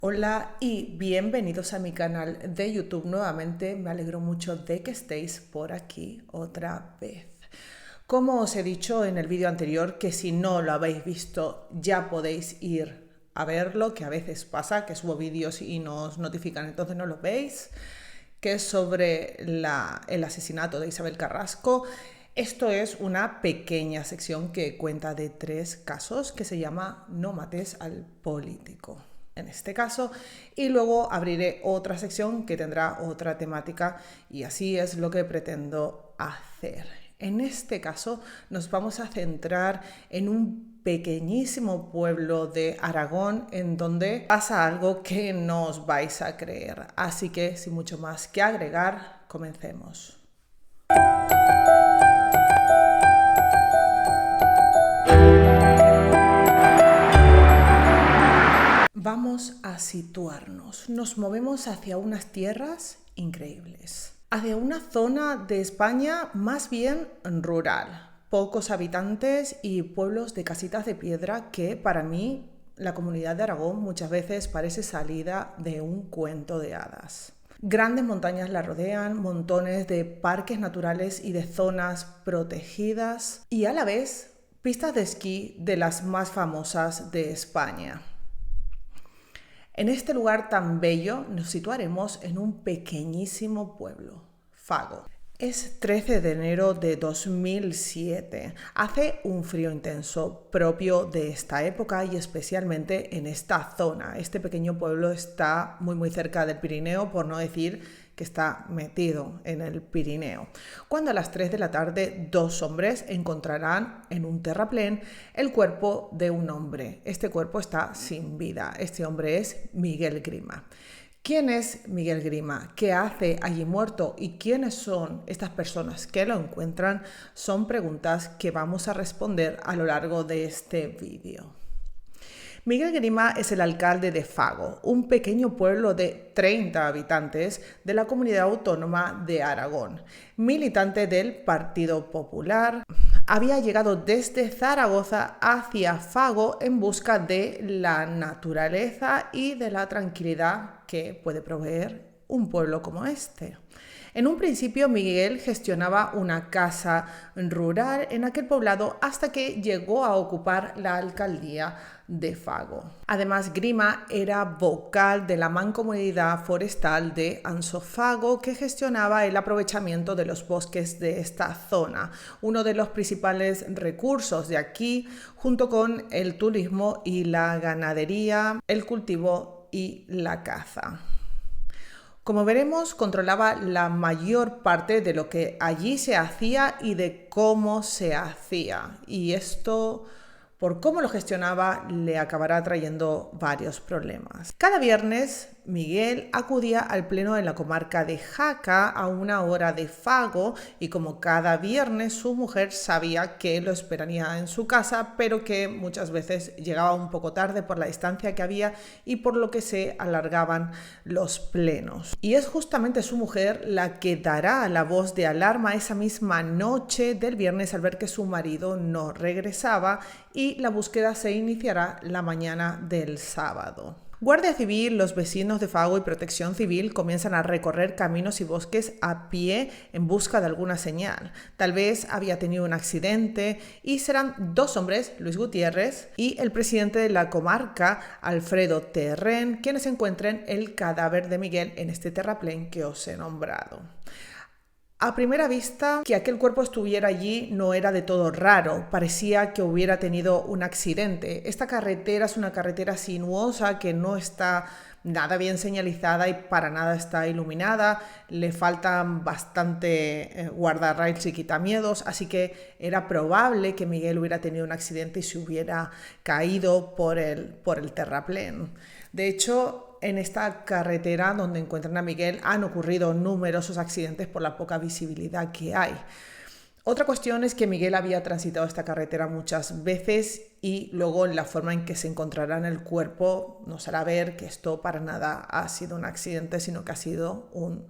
Hola y bienvenidos a mi canal de YouTube nuevamente. Me alegro mucho de que estéis por aquí otra vez. Como os he dicho en el vídeo anterior, que si no lo habéis visto ya podéis ir a verlo, que a veces pasa que subo vídeos y nos notifican, entonces no los veis, que es sobre el asesinato de Isabel Carrasco. Esto es una pequeña sección que cuenta de 3 casos que se llama No mates al político, en este caso, y luego abriré otra sección que tendrá otra temática y así es lo que pretendo hacer. En este caso nos vamos a centrar en un pequeñísimo pueblo de Aragón en donde pasa algo que no os vais a creer. Así que sin mucho más que agregar, comencemos. Vamos a situarnos. Nos movemos hacia unas tierras increíbles, hacia una zona de España más bien rural, pocos habitantes y pueblos de casitas de piedra que para mí la comunidad de Aragón muchas veces parece salida de un cuento de hadas. Grandes montañas la rodean, montones de parques naturales y de zonas protegidas y a la vez pistas de esquí de las más famosas de España. En este lugar tan bello nos situaremos en un pequeñísimo pueblo, Fago. Es 13 de enero de 2007. Hace un frío intenso propio de esta época y especialmente en esta zona. Este pequeño pueblo está muy cerca del Pirineo, por no decir que está metido en el Pirineo. Cuando a las 3 de la tarde 2 hombres encontrarán en un terraplén el cuerpo de un hombre. Este cuerpo está sin vida. Este hombre es Miguel Grima. ¿Quién es Miguel Grima? ¿Qué hace allí muerto? ¿Y quiénes son estas personas que lo encuentran? Son preguntas que vamos a responder a lo largo de este vídeo. Miguel Grima es el alcalde de Fago, un pequeño pueblo de 30 habitantes de la comunidad autónoma de Aragón. Militante del Partido Popular, había llegado desde Zaragoza hacia Fago en busca de la naturaleza y de la tranquilidad que puede proveer un pueblo como este. En un principio Miguel gestionaba una casa rural en aquel poblado hasta que llegó a ocupar la alcaldía de Fago. Además, Grima era vocal de la mancomunidad forestal de Anzofago que gestionaba el aprovechamiento de los bosques de esta zona, uno de los principales recursos de aquí, junto con el turismo y la ganadería, el cultivo y la caza. Como veremos, controlaba la mayor parte de lo que allí se hacía y de cómo se hacía. Y esto, por cómo lo gestionaba, le acabará trayendo varios problemas. Cada viernes, Miguel acudía al pleno en la comarca de Jaca a una hora de Fago y como cada viernes su mujer sabía que lo esperaría en su casa, pero que muchas veces llegaba un poco tarde por la distancia que había y por lo que se alargaban los plenos. Y es justamente su mujer la que dará la voz de alarma esa misma noche del viernes al ver que su marido no regresaba y la búsqueda se iniciará la mañana del sábado. Guardia Civil, los vecinos de Fago y Protección Civil comienzan a recorrer caminos y bosques a pie en busca de alguna señal. Tal vez había tenido un accidente y serán 2 hombres, Luis Gutiérrez y el presidente de la comarca, Alfredo Terren, quienes encuentren el cadáver de Miguel en este terraplén que os he nombrado. A primera vista, que aquel cuerpo estuviera allí no era de todo raro, parecía que hubiera tenido un accidente. Esta carretera es una carretera sinuosa que no está nada bien señalizada y para nada está iluminada, le faltan bastante guardarrails y quitamiedos, así que era probable que Miguel hubiera tenido un accidente y se hubiera caído por el terraplén. De hecho, en esta carretera donde encuentran a Miguel han ocurrido numerosos accidentes por la poca visibilidad que hay. Otra cuestión es que Miguel había transitado esta carretera muchas veces y luego en la forma en que se encontrará en el cuerpo nos hará ver que esto para nada ha sido un accidente, sino que ha sido un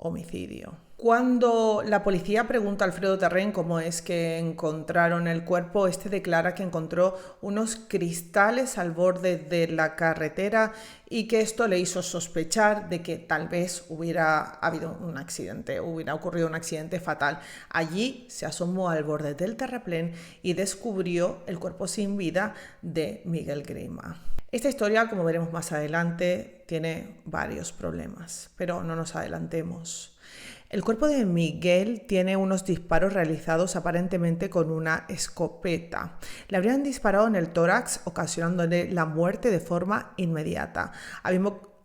homicidio. Cuando la policía pregunta a Alfredo Terrén cómo es que encontraron el cuerpo, este declara que encontró unos cristales al borde de la carretera y que esto le hizo sospechar de que tal vez hubiera habido un accidente, hubiera ocurrido un accidente fatal. Allí se asomó al borde del terraplén y descubrió el cuerpo sin vida de Miguel Grima. Esta historia, como veremos más adelante, tiene varios problemas, pero no nos adelantemos. El cuerpo de Miguel tiene unos disparos realizados aparentemente con una escopeta. Le habrían disparado en el tórax, ocasionándole la muerte de forma inmediata,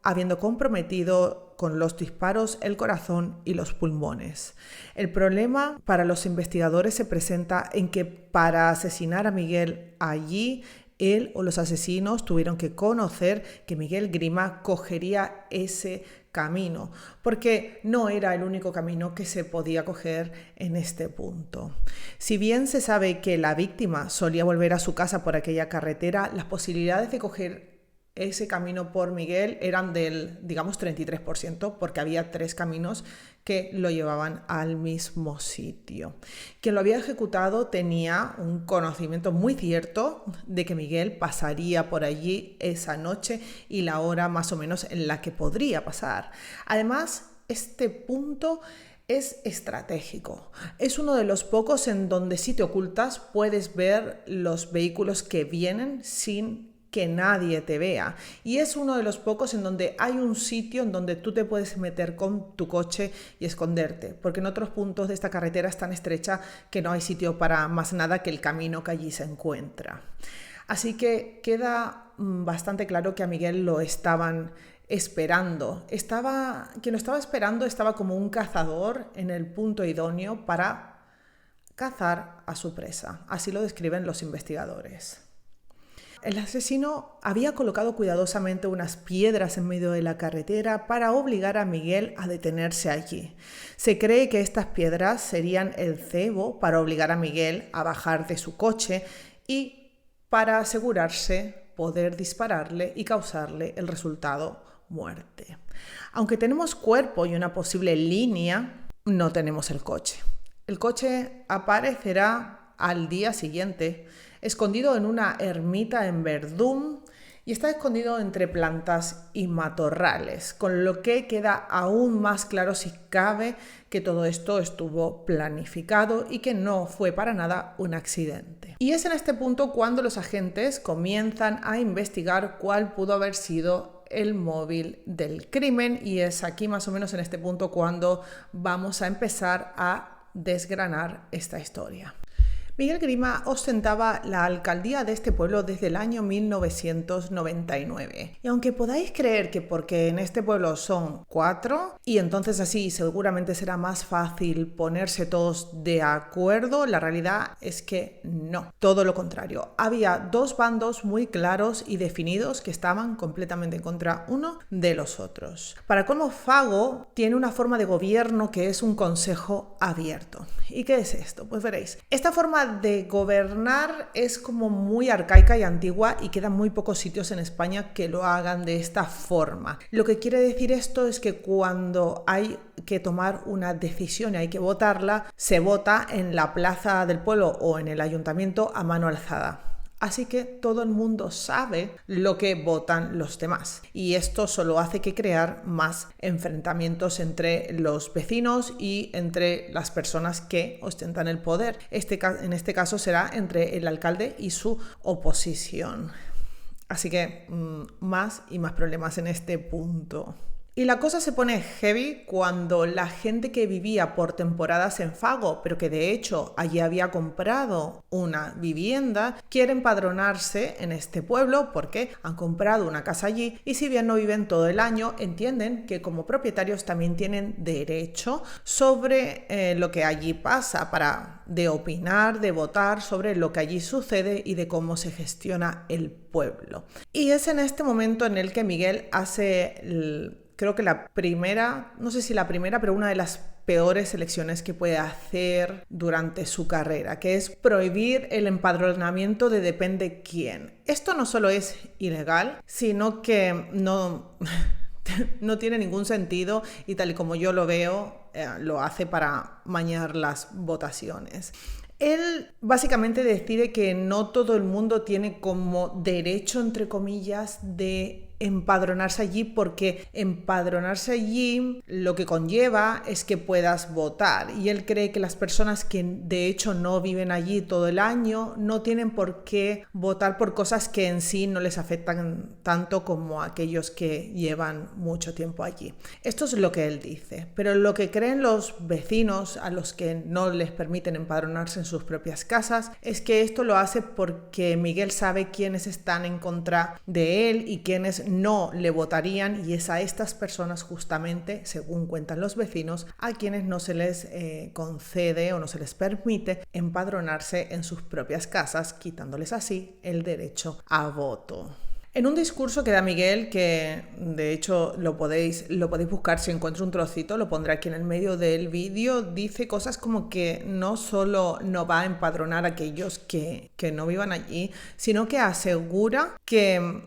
habiendo comprometido con los disparos el corazón y los pulmones. El problema para los investigadores se presenta en que para asesinar a Miguel allí, él o los asesinos tuvieron que conocer que Miguel Grima cogería ese camino, porque no era el único camino que se podía coger en este punto. Si bien se sabe que la víctima solía volver a su casa por aquella carretera, las posibilidades de coger ese camino por Miguel eran del, digamos, 33%, porque había 3 caminos que lo llevaban al mismo sitio. Quien lo había ejecutado tenía un conocimiento muy cierto de que Miguel pasaría por allí esa noche y la hora más o menos en la que podría pasar. Además, este punto es estratégico. Es uno de los pocos en donde si te ocultas puedes ver los vehículos que vienen sin que nadie te vea, y es uno de los pocos en donde hay un sitio en donde tú te puedes meter con tu coche y esconderte, porque en otros puntos de esta carretera es tan estrecha que no hay sitio para más nada que el camino que allí se encuentra. Así que queda bastante claro que a Miguel lo estaban esperando. Quien lo estaba esperando estaba como un cazador en el punto idóneo para cazar a su presa. Así lo describen los investigadores. El asesino había colocado cuidadosamente unas piedras en medio de la carretera para obligar a Miguel a detenerse allí. Se cree que estas piedras serían el cebo para obligar a Miguel a bajar de su coche y para asegurarse poder dispararle y causarle el resultado muerte. Aunque tenemos cuerpo y una posible línea, no tenemos el coche. El coche aparecerá al día siguiente, escondido en una ermita en Verdún, y está escondido entre plantas y matorrales, con lo que queda aún más claro si cabe que todo esto estuvo planificado y que no fue para nada un accidente. Y es en este punto cuando los agentes comienzan a investigar cuál pudo haber sido el móvil del crimen, y es aquí más o menos en este punto cuando vamos a empezar a desgranar esta historia. Miguel Grima ostentaba la alcaldía de este pueblo desde el año 1999. Y aunque podáis creer que porque en este pueblo son 4, y entonces así seguramente será más fácil ponerse todos de acuerdo, la realidad es que no. Todo lo contrario. Había 2 bandos muy claros y definidos que estaban completamente en contra uno de los otros. Para colmo, Fago tiene una forma de gobierno que es un consejo abierto. ¿Y qué es esto? Pues veréis. Esta forma de gobernar es como muy arcaica y antigua, y quedan muy pocos sitios en España que lo hagan de esta forma. Lo que quiere decir esto es que cuando hay que tomar una decisión y hay que votarla, se vota en la plaza del pueblo o en el ayuntamiento a mano alzada. Así que todo el mundo sabe lo que votan los demás, y esto solo hace que crear más enfrentamientos entre los vecinos y entre las personas que ostentan el poder. En este caso será entre el alcalde y su oposición. Así que más y más problemas en este punto. Y la cosa se pone heavy cuando la gente que vivía por temporadas en Fago, pero que de hecho allí había comprado una vivienda, quiere empadronarse en este pueblo porque han comprado una casa allí, y si bien no viven todo el año, entienden que como propietarios también tienen derecho sobre lo que allí pasa, de opinar, de votar sobre lo que allí sucede y de cómo se gestiona el pueblo. Y es en este momento en el que Miguel hace creo que la primera, no sé si la primera, pero una de las peores elecciones que puede hacer durante su carrera, que es prohibir el empadronamiento de depende quién. Esto no solo es ilegal, sino que no no tiene ningún sentido y tal y como yo lo veo, lo hace para mañar las votaciones. Él básicamente decide que no todo el mundo tiene como derecho, entre comillas, de empadronarse allí, porque empadronarse allí lo que conlleva es que puedas votar, y él cree que las personas que de hecho no viven allí todo el año no tienen por qué votar por cosas que en sí no les afectan tanto como aquellos que llevan mucho tiempo allí. Esto es lo que él dice, pero lo que creen los vecinos a los que no les permiten empadronarse en sus propias casas es que esto lo hace porque Miguel sabe quiénes están en contra de él y quiénes no le votarían, y es a estas personas justamente, según cuentan los vecinos, a quienes no se les concede o no se les permite empadronarse en sus propias casas, quitándoles así el derecho a voto. En un discurso que da Miguel, que de hecho lo podéis buscar, si encuentro un trocito, lo pondré aquí en el medio del vídeo, dice cosas como que no solo no va a empadronar a aquellos que no vivan allí, sino que asegura que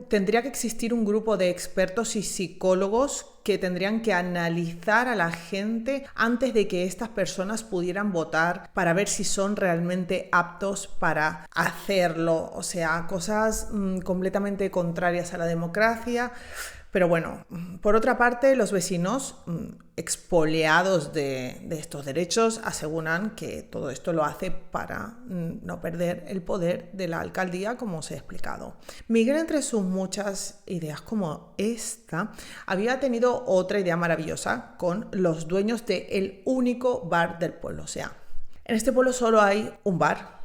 tendría que existir un grupo de expertos y psicólogos que tendrían que analizar a la gente antes de que estas personas pudieran votar para ver si son realmente aptos para hacerlo. O sea, cosas completamente contrarias a la democracia. Pero bueno, por otra parte, los vecinos expoliados de estos derechos aseguran que todo esto lo hace para no perder el poder de la alcaldía, como os he explicado. Miguel, entre sus muchas ideas como esta, había tenido otra idea maravillosa con los dueños del único bar del pueblo. O sea, en este pueblo solo hay un bar,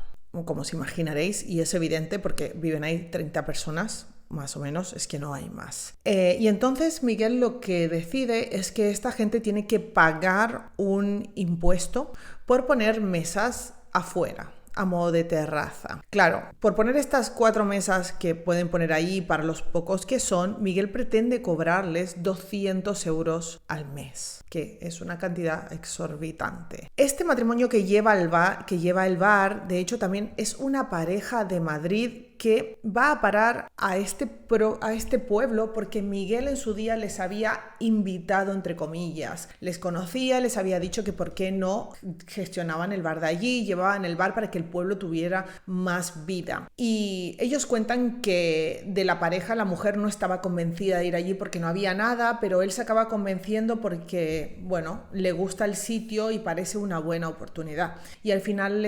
como os imaginaréis, y es evidente porque viven ahí 30 personas, más o menos, es que no hay más. Y entonces Miguel lo que decide es que esta gente tiene que pagar un impuesto por poner mesas afuera, a modo de terraza. Claro, por poner estas 4 mesas que pueden poner ahí para los pocos que son, Miguel pretende cobrarles 200 euros al mes, que es una cantidad exorbitante. Este matrimonio que lleva el bar, de hecho también es una pareja de Madrid que va a parar a este pueblo porque Miguel en su día les había invitado, entre comillas. Les conocía, les había dicho que por qué no gestionaban el bar de allí, llevaban el bar para que el pueblo tuviera más vida. Y ellos cuentan que de la pareja la mujer no estaba convencida de ir allí porque no había nada, pero él se acaba convenciendo porque, bueno, le gusta el sitio y parece una buena oportunidad. Y al final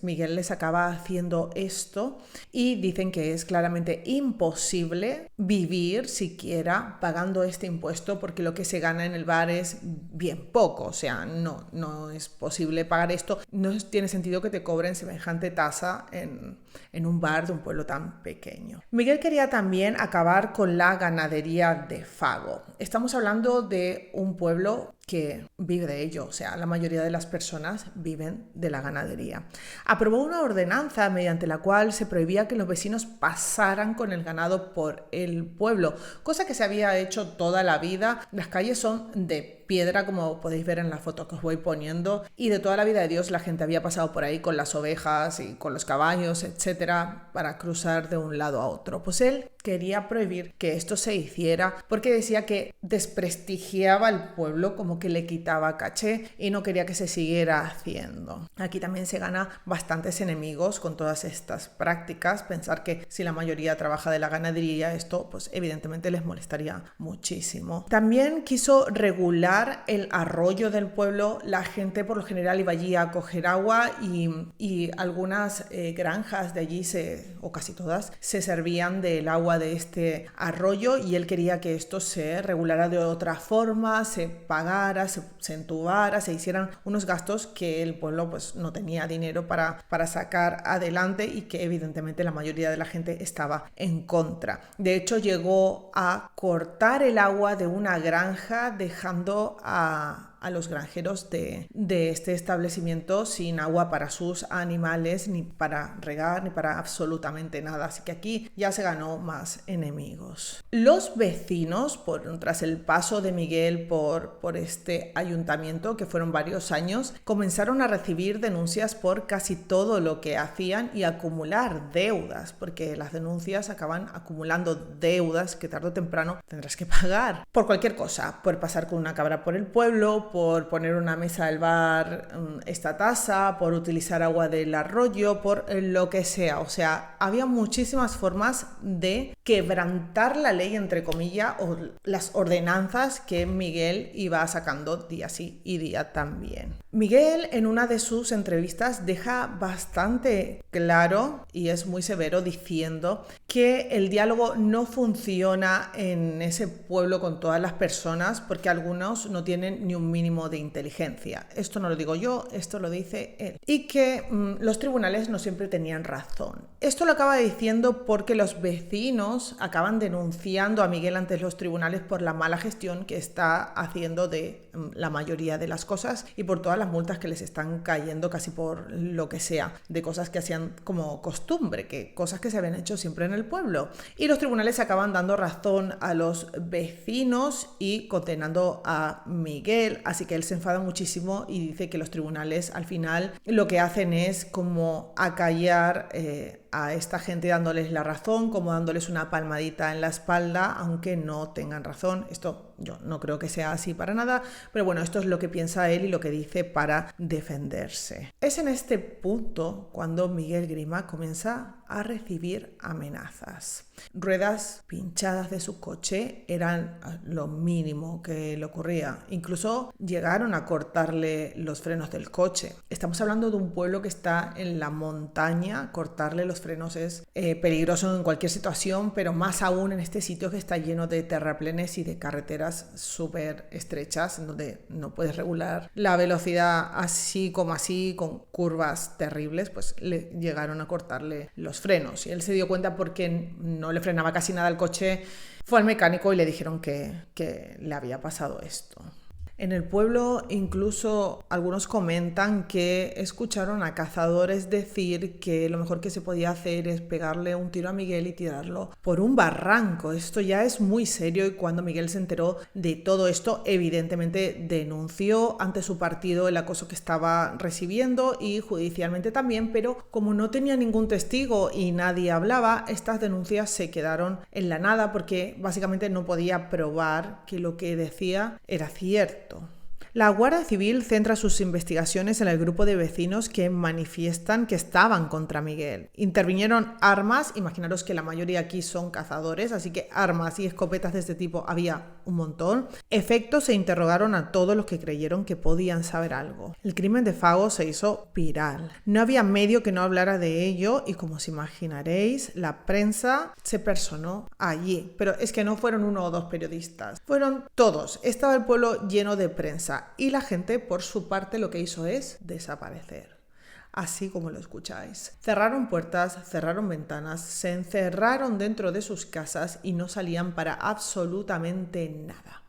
Miguel les acaba haciendo esto. Y dicen que es claramente imposible vivir siquiera pagando este impuesto porque lo que se gana en el bar es bien poco. O sea, no es posible pagar esto. No tiene sentido que te cobren semejante tasa en un bar de un pueblo tan pequeño. Miguel quería también acabar con la ganadería de Fago. Estamos hablando de un pueblo que vive de ello, o sea, la mayoría de las personas viven de la ganadería. Aprobó una ordenanza mediante la cual se prohibía que los vecinos pasaran con el ganado por el pueblo, cosa que se había hecho toda la vida. Las calles son de piedra, como podéis ver en la foto que os voy poniendo, y de toda la vida de Dios la gente había pasado por ahí con las ovejas y con los caballos, etcétera, para cruzar de un lado a otro. Pues él quería prohibir que esto se hiciera porque decía que desprestigiaba al pueblo, como que le quitaba caché, y no quería que se siguiera haciendo. Aquí también se gana bastantes enemigos con todas estas prácticas. Pensar que si la mayoría trabaja de la ganadería, esto pues evidentemente les molestaría muchísimo. También quiso regular el arroyo del pueblo. La gente por lo general iba allí a coger agua y algunas granjas de allí, o casi todas, se servían del agua de este arroyo, y él quería que esto se regulara de otra forma, se pagara, se entubara, se hicieran unos gastos que el pueblo pues no tenía dinero para sacar adelante, y que evidentemente la mayoría de la gente estaba en contra. De hecho, llegó a cortar el agua de una granja, dejando a los granjeros de este establecimiento sin agua para sus animales, ni para regar, ni para absolutamente nada. Así que aquí ya se ganó más enemigos. Los vecinos, tras el paso de Miguel por este ayuntamiento, que fueron varios años, comenzaron a recibir denuncias por casi todo lo que hacían y acumular deudas, porque las denuncias acaban acumulando deudas que tarde tarde o temprano tendrás que pagar por cualquier cosa, por pasar con una cabra por el pueblo, por poner una mesa del bar esta tasa, por utilizar agua del arroyo, por lo que sea. O sea, había muchísimas formas de quebrantar la ley, entre comillas, o las ordenanzas que Miguel iba sacando día sí y día también. Miguel en una de sus entrevistas deja bastante claro y es muy severo diciendo que el diálogo no funciona en ese pueblo con todas las personas porque algunos no tienen ni un mínimo de inteligencia. Esto no lo digo yo, esto lo dice él. Y que los tribunales no siempre tenían razón. Esto lo acaba diciendo porque los vecinos acaban denunciando a Miguel ante los tribunales por la mala gestión que está haciendo de la mayoría de las cosas y por todas las multas que les están cayendo casi por lo que sea, de cosas que hacían como costumbre, que cosas que se habían hecho siempre en el pueblo. Y los tribunales acaban dando razón a los vecinos y condenando a Miguel, así que él se enfada muchísimo y dice que los tribunales al final lo que hacen es como acallar a esta gente dándoles la razón, como dándoles una palmadita en la espalda, aunque no tengan razón. Esto yo no creo que sea así para nada, pero bueno, esto es lo que piensa él y lo que dice para defenderse. Es en este punto cuando Miguel Grima comienza a recibir amenazas. Ruedas pinchadas de su coche eran lo mínimo que le ocurría. Incluso llegaron a cortarle los frenos del coche. Estamos hablando de un pueblo que está en la montaña. Cortarle los frenos es peligroso en cualquier situación, pero más aún en este sitio que está lleno de terraplenes y de carreteras súper estrechas, en donde no puedes regular la velocidad así como así, con curvas terribles, pues le llegaron a cortarle los frenos. Y él se dio cuenta porque no le frenaba casi nada el coche, fue al mecánico y le dijeron que le había pasado esto. En el pueblo incluso algunos comentan que escucharon a cazadores decir que lo mejor que se podía hacer es pegarle un tiro a Miguel y tirarlo por un barranco. Esto ya es muy serio y cuando Miguel se enteró de todo esto, evidentemente denunció ante su partido el acoso que estaba recibiendo y judicialmente también, pero como no tenía ningún testigo y nadie hablaba, estas denuncias se quedaron en la nada porque básicamente no podía probar que lo que decía era cierto. La Guardia Civil centra sus investigaciones en el grupo de vecinos que manifiestan que estaban contra Miguel. Intervinieron armas, imaginaros que la mayoría aquí son cazadores, así que armas y escopetas de este tipo había un montón. Efectos, se interrogaron a todos los que creyeron que podían saber algo. El crimen de Fago se hizo viral. No había medio que no hablara de ello y, como os imaginaréis, la prensa se personó allí. Pero es que no fueron uno o dos periodistas, fueron todos. Estaba el pueblo lleno de prensa. Y la gente, por su parte, lo que hizo es desaparecer. Así como lo escucháis. Cerraron puertas, cerraron ventanas, se encerraron dentro de sus casas y no salían para absolutamente nada.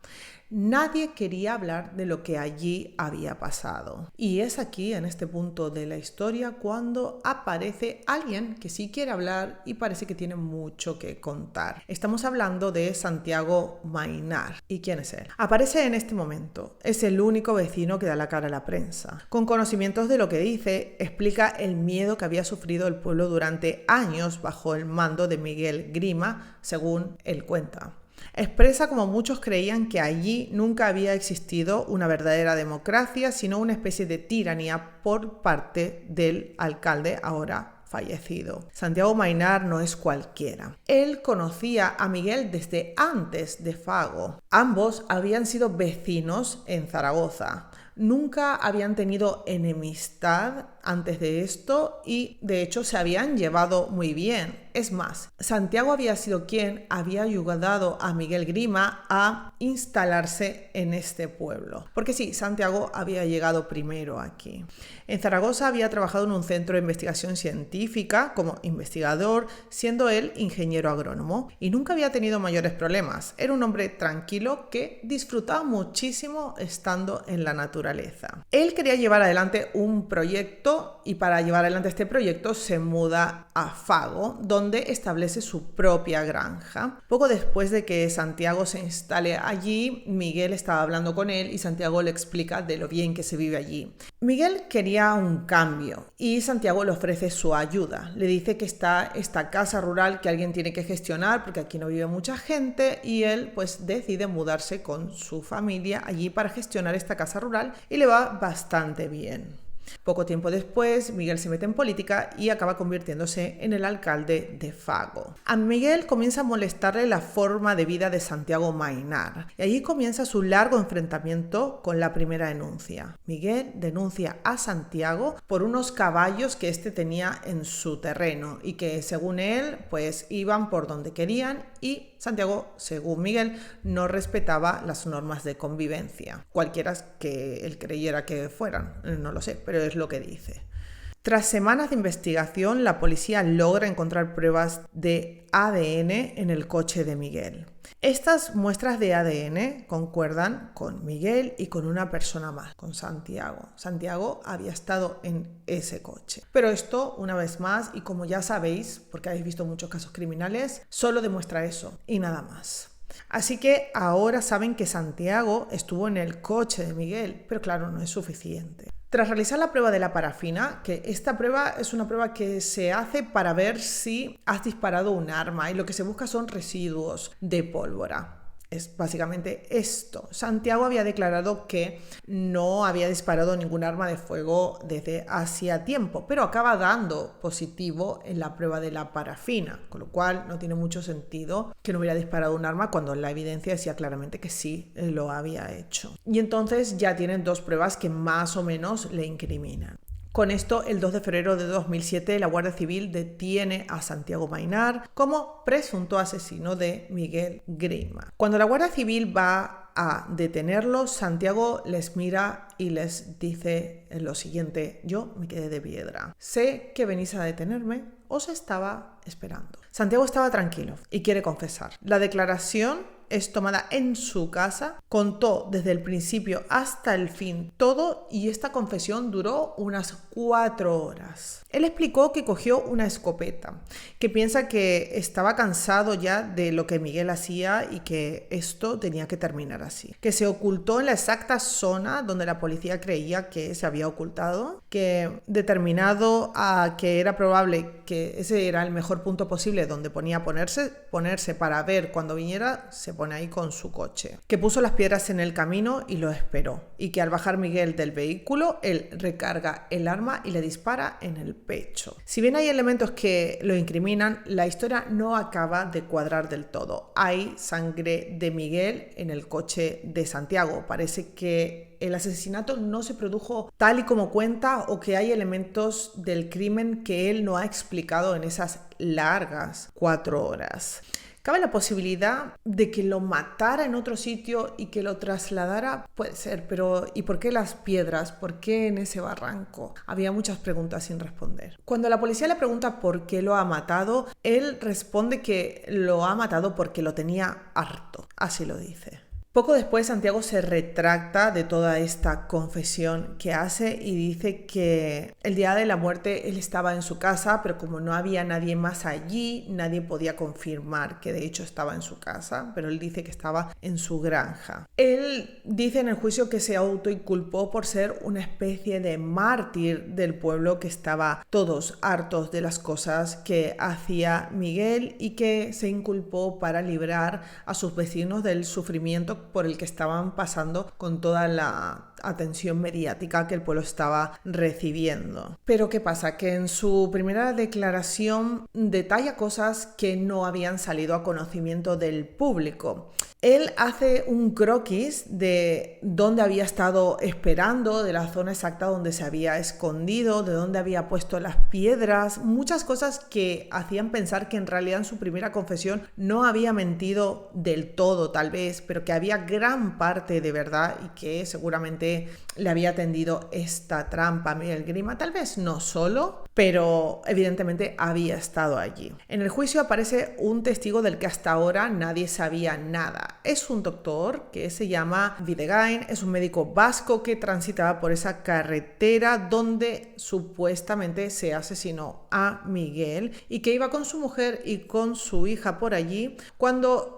Nadie quería hablar de lo que allí había pasado. Y es aquí, en este punto de la historia, cuando aparece alguien que sí quiere hablar y parece que tiene mucho que contar. Estamos hablando de Santiago Maynar. ¿Y quién es él? Aparece en este momento. Es el único vecino que da la cara a la prensa. Con conocimientos de lo que dice, explica el miedo que había sufrido el pueblo durante años bajo el mando de Miguel Grima, según él cuenta. Expresa como muchos creían que allí nunca había existido una verdadera democracia, sino una especie de tiranía por parte del alcalde ahora fallecido. Santiago Maynar no es cualquiera. Él conocía a Miguel desde antes de Fago. Ambos habían sido vecinos en Zaragoza. Nunca habían tenido enemistad antes de esto y de hecho se habían llevado muy bien. Es más, Santiago había sido quien había ayudado a Miguel Grima a instalarse en este pueblo. Porque sí, Santiago había llegado primero aquí. En Zaragoza había trabajado en un centro de investigación científica como investigador, siendo él ingeniero agrónomo, y nunca había tenido mayores problemas. Era un hombre tranquilo que disfrutaba muchísimo estando en la naturaleza. Él quería llevar adelante un proyecto proyecto y para llevar adelante este proyecto se muda a Fago, donde establece su propia granja. Poco después de que Santiago se instale allí, Miguel estaba hablando con él y Santiago le explica de lo bien que se vive allí. Miguel quería un cambio y Santiago le ofrece su ayuda. Le dice que está esta casa rural que alguien tiene que gestionar porque aquí no vive mucha gente y él pues decide mudarse con su familia allí para gestionar esta casa rural y le va bastante bien. Poco tiempo después, Miguel se mete en política y acaba convirtiéndose en el alcalde de Fago. A Miguel comienza a molestarle la forma de vida de Santiago Maynard y allí comienza su largo enfrentamiento con la primera denuncia. Miguel denuncia a Santiago por unos caballos que éste tenía en su terreno y que, según él, pues iban por donde querían y Santiago, según Miguel, no respetaba las normas de convivencia, cualquiera que él creyera que fueran, no lo sé, pero es lo que dice. Tras semanas de investigación, la policía logra encontrar pruebas de ADN en el coche de Miguel. Estas muestras de ADN concuerdan con Miguel y con una persona más, con Santiago. Santiago había estado en ese coche. Pero esto, una vez más, y como ya sabéis, porque habéis visto muchos casos criminales, solo demuestra eso y nada más. Así que ahora saben que Santiago estuvo en el coche de Miguel, pero claro, no es suficiente. Tras realizar la prueba de la parafina, que esta prueba es una prueba que se hace para ver si has disparado un arma y lo que se busca son residuos de pólvora. Es básicamente esto. Santiago había declarado que no había disparado ningún arma de fuego desde hacía tiempo, pero acaba dando positivo en la prueba de la parafina, con lo cual no tiene mucho sentido que no hubiera disparado un arma cuando la evidencia decía claramente que sí lo había hecho. Y entonces ya tienen dos pruebas que más o menos le incriminan. Con esto, el 2 de febrero de 2007, la Guardia Civil detiene a Santiago Maynard como presunto asesino de Miguel Grima. Cuando la Guardia Civil va a detenerlo, Santiago les mira y les dice lo siguiente: yo me quedé de piedra. Sé que venís a detenerme, os estaba esperando. Santiago estaba tranquilo y quiere confesar. La declaración es tomada en su casa, contó desde el principio hasta el fin todo y esta confesión duró unas 4 horas. Él explicó que cogió una escopeta, que piensa que estaba cansado ya de lo que Miguel hacía y que esto tenía que terminar así. Que se ocultó en la exacta zona donde la policía creía que se había ocultado, que determinado a que era probable que ese era el mejor punto posible donde ponía ponerse para ver cuando viniera, se pone ahí con su coche. Que puso las piedras en el camino y lo esperó. Y que al bajar Miguel del vehículo, él recarga el arma y le dispara en el pecho. Si bien hay elementos que lo incriminan, la historia no acaba de cuadrar del todo. Hay sangre de Miguel en el coche de Santiago. Parece que el asesinato no se produjo tal y como cuenta o que hay elementos del crimen que él no ha explicado en esas largas 4 horas. ¿Cabe la posibilidad de que lo matara en otro sitio y que lo trasladara? Puede ser, pero ¿y por qué las piedras? ¿Por qué en ese barranco? Había muchas preguntas sin responder. Cuando la policía le pregunta por qué lo ha matado, él responde que lo ha matado porque lo tenía harto. Así lo dice. Poco después, Santiago se retracta de toda esta confesión que hace y dice que el día de la muerte él estaba en su casa, pero como no había nadie más allí, nadie podía confirmar que de hecho estaba en su casa, pero él dice que estaba en su granja. Él dice en el juicio que se autoinculpó por ser una especie de mártir del pueblo, que estaba todos hartos de las cosas que hacía Miguel y que se inculpó para librar a sus vecinos del sufrimiento por el que estaban pasando con toda la atención mediática que el pueblo estaba recibiendo. Pero ¿qué pasa? Que en su primera declaración detalla cosas que no habían salido a conocimiento del público. Él hace un croquis de dónde había estado esperando, de la zona exacta donde se había escondido, de dónde había puesto las piedras, muchas cosas que hacían pensar que en realidad en su primera confesión no había mentido del todo tal vez, pero que había gran parte de verdad y que seguramente realmente le había tendido esta trampa a Miguel Grima. Tal vez no solo, pero evidentemente había estado allí. En el juicio aparece un testigo del que hasta ahora nadie sabía nada. Es un doctor que se llama Videgain, es un médico vasco que transitaba por esa carretera donde supuestamente se asesinó a Miguel y que iba con su mujer y con su hija por allí cuando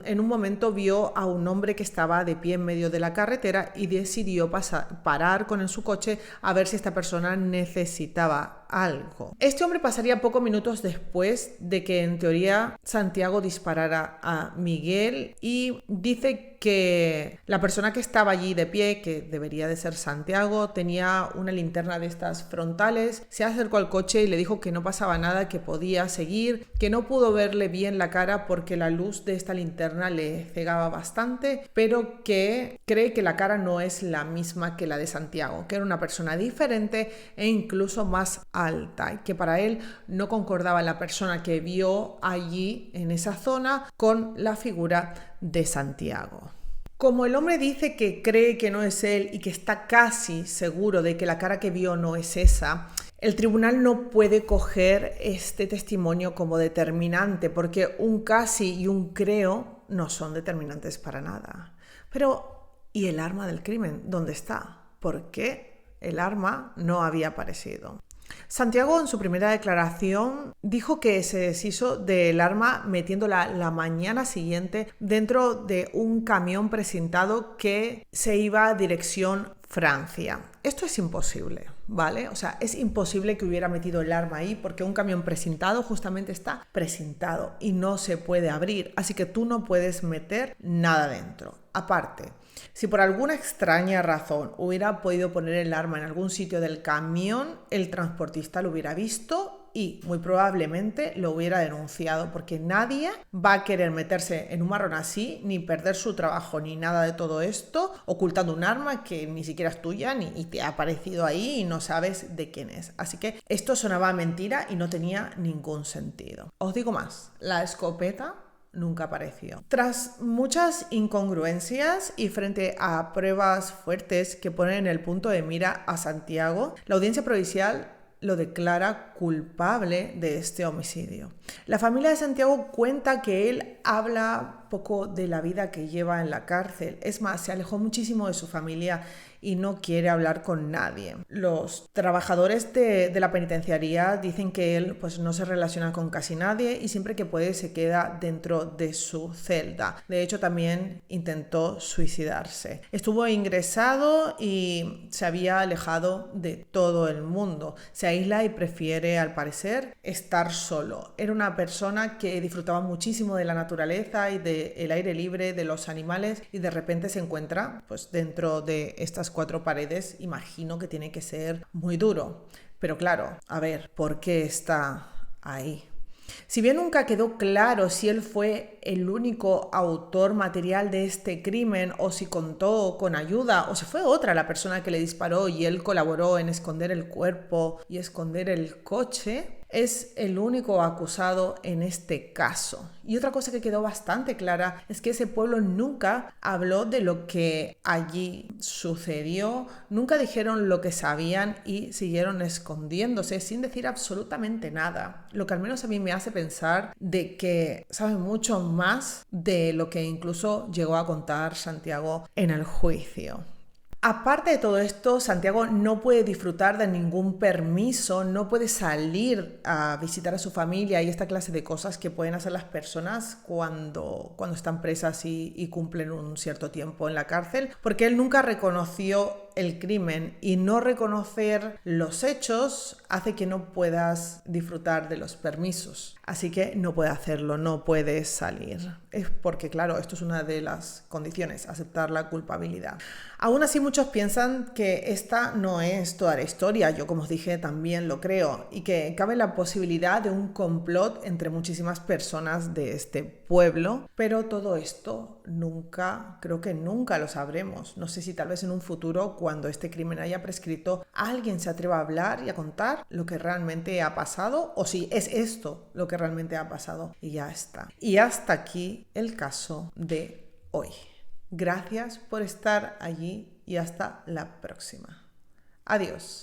en un momento vio a un hombre que estaba de pie en medio de la carretera y decidió parar con su coche a ver si esta persona necesitaba algo. Este hombre pasaría pocos minutos después de que en teoría Santiago disparara a Miguel y dice que la persona que estaba allí de pie, que debería de ser Santiago, tenía una linterna de estas frontales, se acercó al coche y le dijo que no pasaba nada, que podía seguir, que no pudo verle bien la cara porque la luz de esta linterna le cegaba bastante, pero que cree que la cara no es la misma que la de Santiago, que era una persona diferente e incluso más alta, y que para él no concordaba la persona que vio allí en esa zona con la figura de Santiago. Como el hombre dice que cree que no es él y que está casi seguro de que la cara que vio no es esa, el tribunal no puede coger este testimonio como determinante, porque un casi y un creo no son determinantes para nada. Pero, ¿y el arma del crimen? ¿Dónde está? ¿Por qué el arma no había aparecido? Santiago en su primera declaración dijo que se deshizo del arma metiéndola la mañana siguiente dentro de un camión precintado que se iba a dirección Francia. Esto es imposible, ¿vale? O sea, es imposible que hubiera metido el arma ahí porque un camión precintado justamente está precintado y no se puede abrir, así que tú no puedes meter nada dentro. Aparte, si por alguna extraña razón hubiera podido poner el arma en algún sitio del camión, el transportista lo hubiera visto y muy probablemente lo hubiera denunciado, porque nadie va a querer meterse en un marrón así, ni perder su trabajo, ni nada de todo esto, ocultando un arma que ni siquiera es tuya, ni te ha aparecido ahí y no sabes de quién es. Así que esto sonaba a mentira y no tenía ningún sentido. Os digo más, la escopeta nunca apareció. Tras muchas incongruencias y frente a pruebas fuertes que ponen en el punto de mira a Santiago, la audiencia provincial lo declara culpable de este homicidio. La familia de Santiago cuenta que él habla poco de la vida que lleva en la cárcel. Es más, se alejó muchísimo de su familia y no quiere hablar con nadie. Los trabajadores de la penitenciaría dicen que él pues, no se relaciona con casi nadie y siempre que puede se queda dentro de su celda. De hecho, también intentó suicidarse. Estuvo ingresado y se había alejado de todo el mundo. Se aísla y prefiere, al parecer, estar solo. Era una persona que disfrutaba muchísimo de la naturaleza y del aire libre, de los animales, y de repente se encuentra pues, dentro de estas 4 paredes. Imagino que tiene que ser muy duro. Pero claro, a ver, ¿por qué está ahí? Si bien nunca quedó claro si él fue el único autor material de este crimen o si contó con ayuda o si fue otra la persona que le disparó y él colaboró en esconder el cuerpo y esconder el coche, es el único acusado en este caso. Y otra cosa que quedó bastante clara es que ese pueblo nunca habló de lo que allí sucedió, nunca dijeron lo que sabían y siguieron escondiéndose sin decir absolutamente nada. Lo que al menos a mí me hace pensar de que saben mucho más de lo que incluso llegó a contar Santiago en el juicio. Aparte de todo esto, Santiago no puede disfrutar de ningún permiso, no puede salir a visitar a su familia y esta clase de cosas que pueden hacer las personas cuando están presas y cumplen un cierto tiempo en la cárcel, porque él nunca reconoció el crimen y no reconocer los hechos hace que no puedas disfrutar de los permisos. Así que no puede hacerlo, no puede salir. Es porque, claro, esto es una de las condiciones, aceptar la culpabilidad. Aún así, muchos piensan que esta no es toda la historia. Yo, como os dije, también lo creo. Y que cabe la posibilidad de un complot entre muchísimas personas de este pueblo. Pero todo esto creo que nunca lo sabremos. No sé si tal vez en un futuro, cuando este crimen haya prescrito, alguien se atreva a hablar y a contar lo que realmente ha pasado, o si es esto lo que realmente ha pasado. Y ya está. Y hasta aquí el caso de hoy. Gracias por estar allí y hasta la próxima. Adiós.